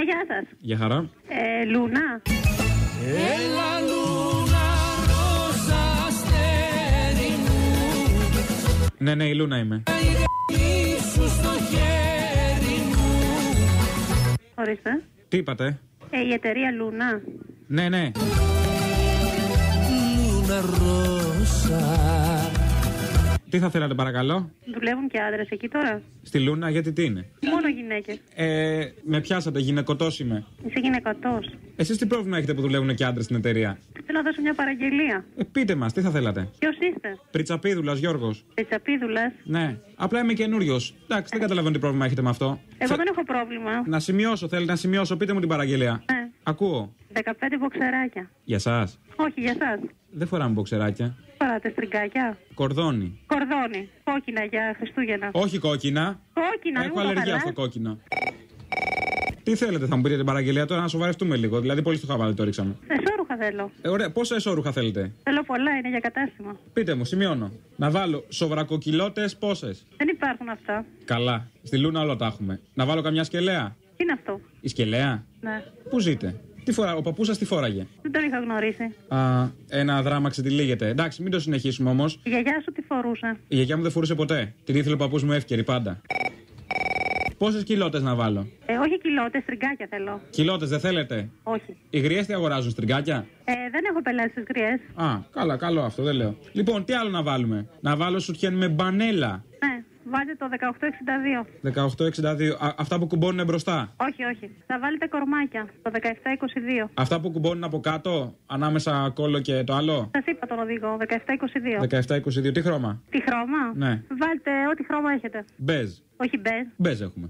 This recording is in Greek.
γεια σας. Γεια χαρά. Λούνα. Έλα Λούνα, ρώσα αστέρι μου. Ναι, η Λούνα είμαι. Σου στο χέρι μου. Ορίστε. Τι είπατε? Η εταιρεία Λούνα. Ναι. Λούνα ρώσα. Τι θα θέλατε παρακαλώ? Δουλεύουν και άντρες εκεί τώρα? Στη Λούνα, γιατί τι είναι? Μόνο γυναίκες. Με πιάσατε, γυναικωτός είμαι. Είσαι γυναικωτός. Εσείς τι πρόβλημα έχετε που δουλεύουν και άντρες στην εταιρεία? Θέλω να δώσω μια παραγγελία. Πείτε μας, τι θα θέλατε? Ποιος είστε? Πριτσαπίδουλας Γιώργος. Πριτσαπίδουλας. Ναι, απλά είμαι καινούριος. Εντάξει, δεν καταλαβαίνω τι πρόβλημα έχετε με αυτό. Εγώ δεν έχω πρόβλημα. Να σημειώσω, θέλετε να σημειώσω, πείτε μου την παραγγελία. Ναι. Ακούω. 15 μποξεράκια. Για σας? Όχι, για σας. Δεν φοράμε μποξεράκια. Φοράτε στριγκάκια. Κορδόνι. Κορδόνι. Κόκκινα για Χριστούγεννα. Όχι κόκκινα. Κόκκινα, Έχω μην το αλλεργία χαλάς. στο κόκκινο. Τι θέλετε, θα μου πείτε την παραγγελία τώρα να σοβαρευτούμε λίγο. Δηλαδή, πολύ στο χαβάλι το ρίξαμε. Εσώρουχα θέλω. Ωραία, πόσα εσώρουχα θέλετε? Θέλω πολλά, είναι για κατάστημα. Πείτε μου, σημειώνω. Να βάλω σοβρακοκιλώτες πόσες? Δεν υπάρχουν αυτά. Καλά. Στη Λούνα όλα τα έχουμε. Να βάλω καμιά σκελέα? Τι είναι αυτό? Η σκελέα? Ναι. Πού ζείτε? Τι φορά, ο παππούς σας τι φόραγε? Δεν τον είχα γνωρίσει. Ένα δράμα ξετυλίγεται. Εντάξει, μην το συνεχίσουμε όμως. Η γιαγιά σου τι φορούσε? Η γιαγιά μου δεν φορούσε ποτέ. Την ήθελε ο παππούς μου εύκαιρη πάντα. Πόσες κιλώτες να βάλω? Όχι κιλότες, στριγκάκια θέλω. Κιλώτες δεν θέλετε? Όχι. Οι γριές τι αγοράζουν, στριγκάκια? Δεν έχω πελάτες γριές. Καλά, καλό αυτό, δεν λέω. Λοιπόν, τι άλλο να βάλουμε? Να βάλω σουτιέν με μπανέλα. Ναι, βάλτε το 1862. 1862. Αυτά που κουμπώνουν μπροστά. Όχι. Θα βάλετε κορμάκια. Το 1722. Αυτά που κουμπώνουν από κάτω, ανάμεσα κόλλο και το άλλο. Σας είπα τον οδηγό, 1722. 1722. Τι χρώμα? Τι χρώμα? Ναι. Βάλτε ό,τι χρώμα έχετε. Μπέζ. Όχι μπες. Μπέζ έχουμε.